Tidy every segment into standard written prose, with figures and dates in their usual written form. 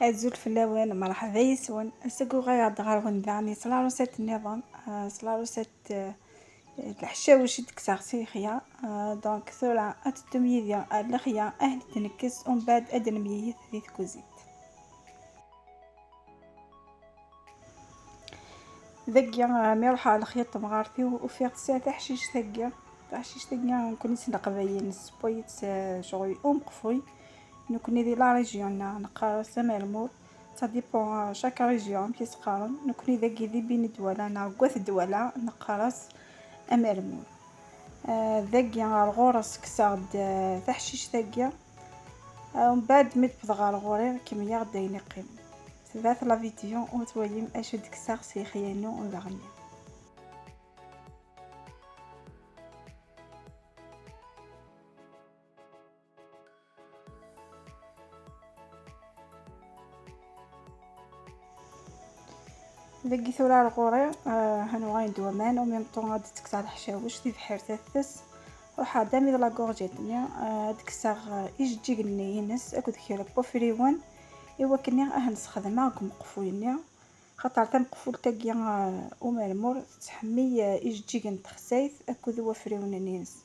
الزول فلاوان مرحبا يسون اسكو غير غارون يعني صلا روسيت النظام صلا روسيت الحشاوش ديك سيخيا دونك ثورة اتتميذيا الخيا اهل تنكس ومن بعد ادنميث في كوزيت ذقيا ميرحا الخيط مغارتي وفي تسعة تحشيش ثقيا نكون نقباين سبويت شغل قفوي نكوني دي لا ريجيون نقرا سمالمور ça dépend chaque région كيس قارن نكوني ذاكي ذي بين دولا نعقوث دولا نقرس أمرمور ذاكي الغورس كساد تحشيش ذاكي ومن بعد مت بضغا الغورير كمية غدا ينقيم ثلاث لا فيديو وتوليم اشد كساغ سيخيانو ولاغني ذاكي ثورا الغورير هانو غاين دوامان وميم طون غادي تكسا الحشاوش في بحير تاثس وحا دامي لا كورجيتني دكساغ يجيك النينس اكو دكيرا بوفريوان ايوا كني نستخدمها كمقفولني خاطر تنقفول تاكيا ومالمور تحمي يجيك نتخسايث اكو ذو فريون نينس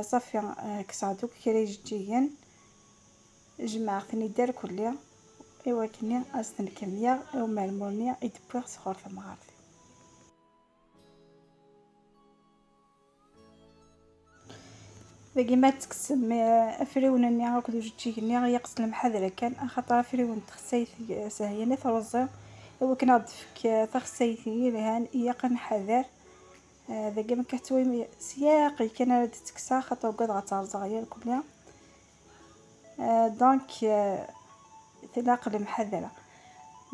صافي كسادوك كيرا يجيكن جمع ثني دار كليا ايوا كني استن كمية ومالمورني يدبر صغار ثمغارتي باقي ما تكسم افريون ني هاكدو جيكني يقص المحذره كان خاطر افريون تخسيت سهينه ترزا هو كنضفك تخسيتي لهان يقن حذر ذاك ما كتوي سياقي كان تكسا خاطر قد غترزا غير كلها دونك تلاق المحذره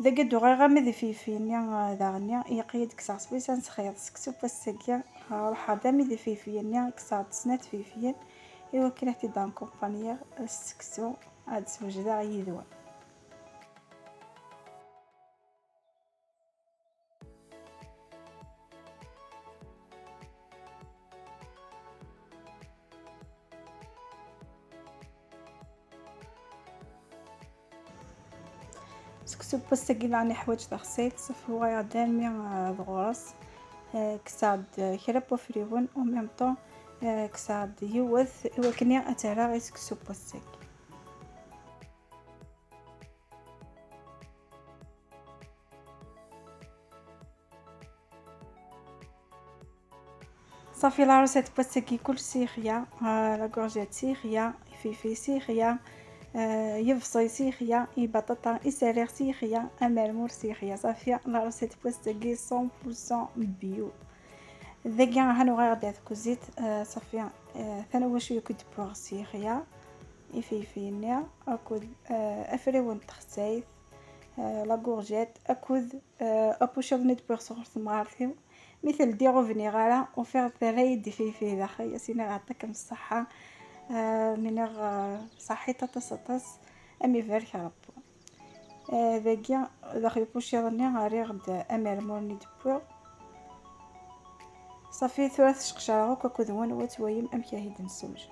ذاك دو غير مذي فينيا داغنيا يقيد كسا سبيسان سخيط سكسو بسكيا راح دامي ذي فينيا كسا تسنات فيفيا ايوا كي رحتي دان كومبانيا السكسو هاد سوجدا يدوا سكسو بسكي يعني حوايج تغسيل صافي هو يعداني الغرس كساد كرا فريون و ميم طون كساد يوث ايوا كني اترا غير سكسو بسكي صافي لا روسيت بسكي كل سيخيا لا كورجيت سيخيا فيفي سيخيا يفصي سيخيا بطاطا يساريغ سيخيا امرمور سيخيا صافي لا روسيت بسكي 100% بيو ذاكيا هانو غير غدا كوزيت صافي ثاني واش كنت بوغ سيخيا يفيفينيا اكود افريون تخسايث لا كورجيت اكود ابوشاف نيت بوغ صغرت مغارثيو مثل دي غوفني غالا وفيغ ثري دي في ذا خي سينا يعطيكم الصحة من صحيطة تصطس امي فيرك ربو ذاكيا داخل بوشي غني غاري غد امير مورني دبو صافي ثلاث شقشارة هكا كذوان وتويم امكاهيد نسوج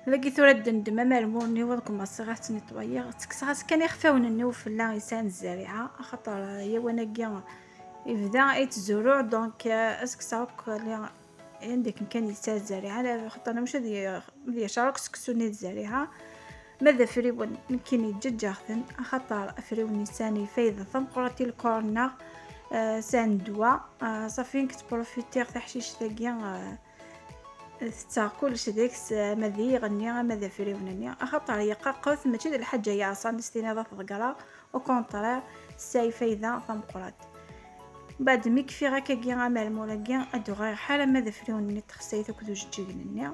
لقيت رد ندم مالموني وذكم الصغات نطويا تكسغاس كان يخفاون النوف لا انسان الزارعه خاطر هي وانا كيا يبدا يتزرع دونك اسك ساوك اللي عندك كان يسال الزارعه على خاطر انا مش هذه شارك سكسوني الزارعه ماذا فريون يمكن يتججاخن خاطر فريون نساني فايدة ثم قراتي الكورنا سان دوا صافين كتبروفيتيغ تحشيش ثاقيا تاع كلشي ديكس ماذي يغني ماذا فريونني خاطر هي قاقوث ماشي د الحاجه هي اصلا استناده تغقرا او كونطرا ساي فايدة ثم قرات بعد ميك في غاكا كيا عمل مولا ادو غير حاله ماذا فريونني تخسيت كدوج تجينني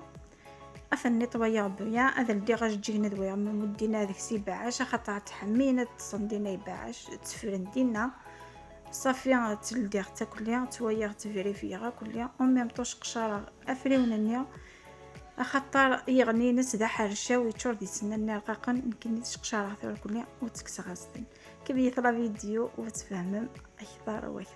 افني طويا بيا هذا اللي غاش تجينا دويا من مدينا هذيك سي باعاش خاطر تحمينا تصندينا يباعاش تفرندينا صافي تلديغ تاكليا تويا تفيريفيا كليا او ميم طوش قشاره افريوننيا خاطر يغني ناس دا حرشه ويتشور دي سننا رقاقا يمكن تشقشاره في كليا وتكسغاستن كيبي يطلع فيديو وتفهمم اكثر واكثر.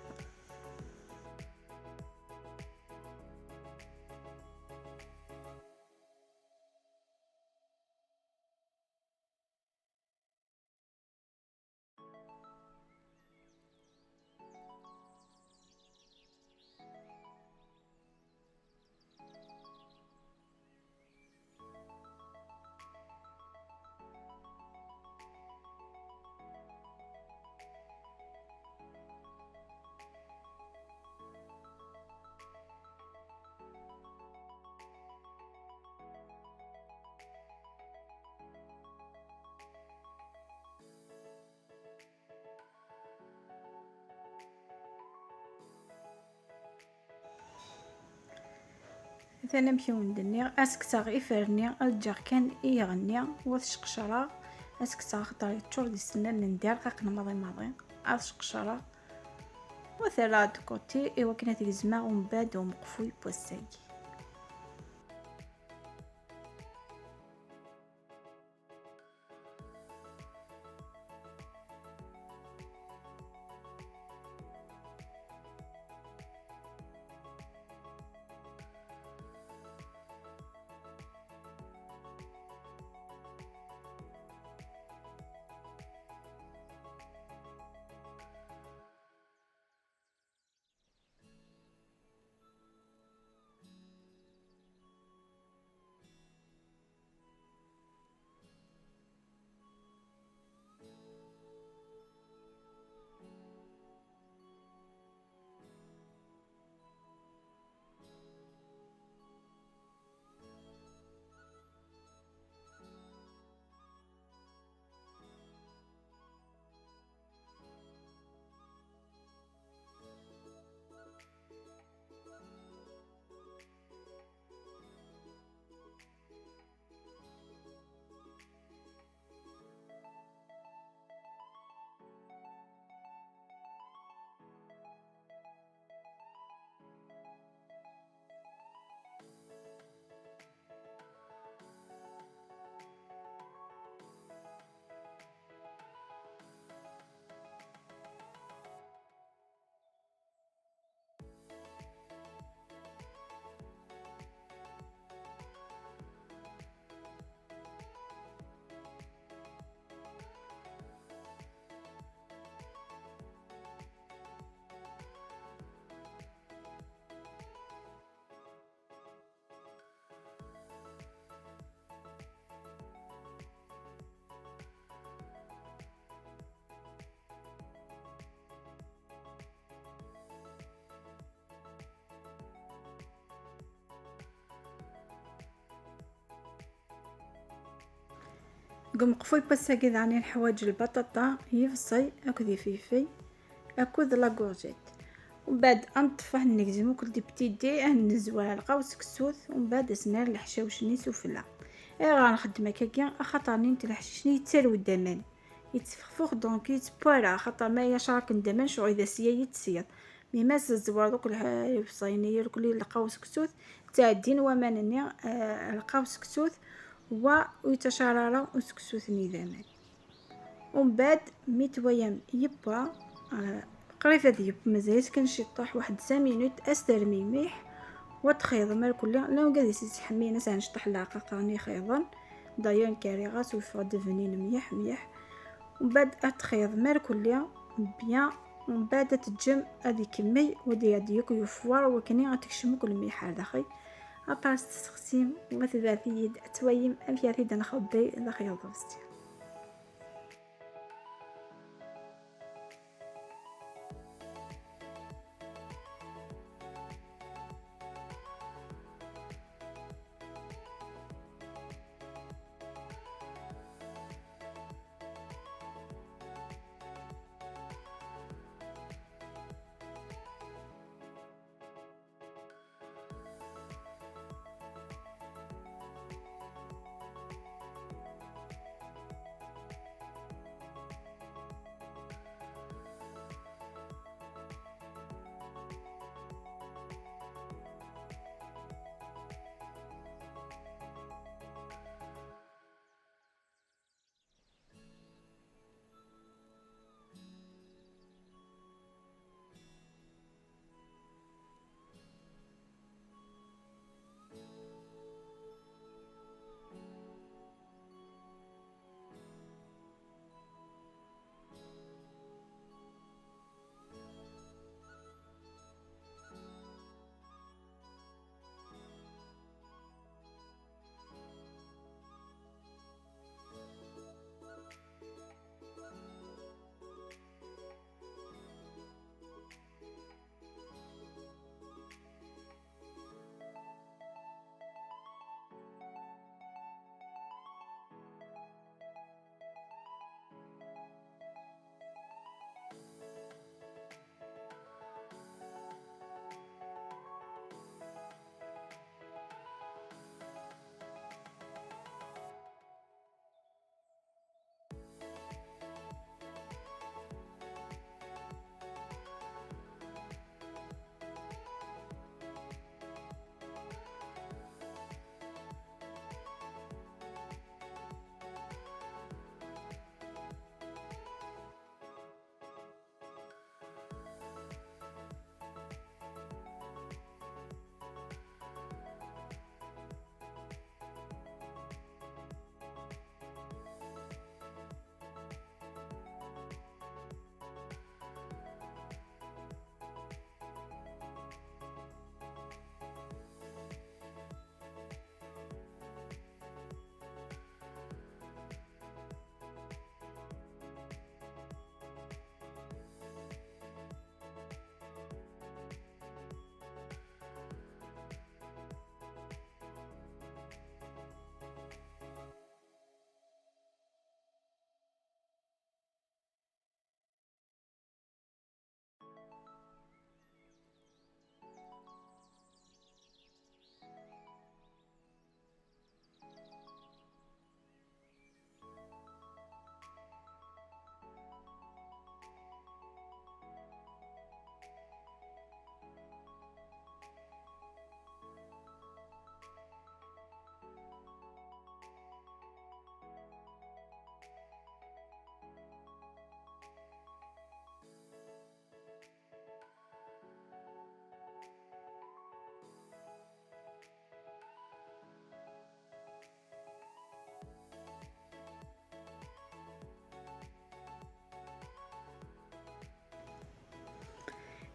مثلا مشيو ندني اسكتا يفرني الجار كان يغني وتشقشرا اسكتا خطر يتشور دي السنان ندير قاقنا ماضي اشقشرا وثلاث كوتي ايوا كانت الزما ومن بعد ومقفوي بوساي. قم قفوي بس كذا عن الحوايج البطاطا يفصي اكو فيفي اكو لاكورجيت ومن بعد انطفح نكزمو كل دي بتيدي نزوها القوس كسوث ومن بعد اسنان الحشاوشني سفلا غنخدم هكاكيا خاطرني نت الحشيشني يتسالو الدمان يتفخفخ دونك يتبولا خاطر ما يشارك الدمان شو اذا سيا يتسير ميماس الزوار دوك الفصينيه كل القوس كسوث تاع الدين ومانني القوس كسوث ويتشارر وسكسوث نظاما ومن بعد ميتويام يبا قريفه ديب مازال كنشطح واحد 5 مينوت استر ميميح وتخيض مال كلها لو قاعد يسحمينا سنشطح لاقاني خيضا ضيون كاريغاس ويفرد فنين ميح ومن بعد تخيض مال كلها بيان ومن بعد تجم هذه كمي ودي ديك يفوار وكني غتكشم كل ميح هذا خي اباس تسخسيم مثل ذي تويم افيا ذي نخبي ذا خيض بستي.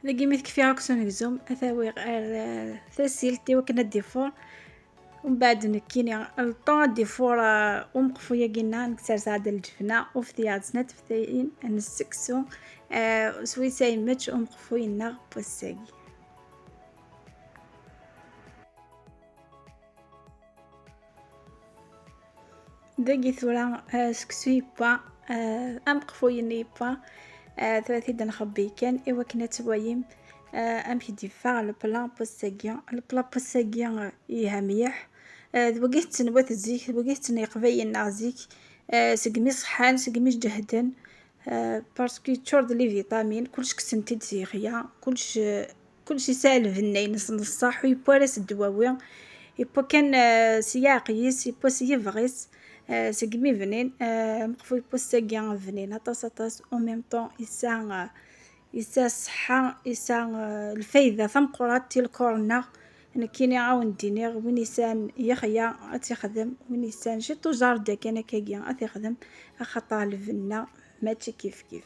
ذاكي ما تكفي راكسو نكزوم اثاوي ثاسيلتي وكنا ديفور ومن بعد نكيني الطون ديفور ومقفو ياكينا نكسر زاد الجفنة وفتيات سنات فتاين نسكسو سويساي ماتش ومقفو ينا بوساقي ذاكي ثورا سكسو يبا امقفو ينيبا ثلاثي نخبي كان ايوا كنا توايم امشي ديفا البلا بوساكيا البلا بوساكيا يهميح بقيت نبات الزيك بقيت نقباين نازيك سقمي صحان سقمي جهدن باسكو تشورد لي فيتامين كلش كسنتي تزيغيا كلش يسالف النين نصح ويبارس الدواوي يبا كان سياقيس يبا سيفغيس سقمي فنين مقفو يبا ساقيا فنين اطاس او ميم طون يسا الصحة يسا الفايدة ثم قرات الكورنا انا كيني عاون دينيغ وين انسان يخيا اتخدم وين انسان شي توجار داك انا كاكيا اتخدم خطا الفنا ماشي كيف كيف.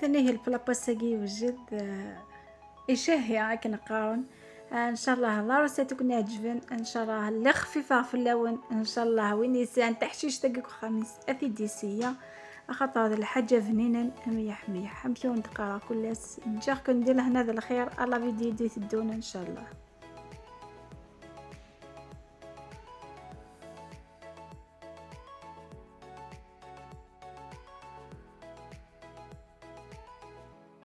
ثاني هي البلاباساكي وجد يشهي كنقارن ان شاء الله لا راساتكم عجبن ان شاء الله لا خفيفه في اللون ان شاء الله وين يسان تحشيش دقيق خميس اثيديسيه خاطر هذا الحاجه فنينا ميح ميح حمشيو نتقرا كل نجاكم ندير هنا الخير على فيديو دي تدون ان شاء الله.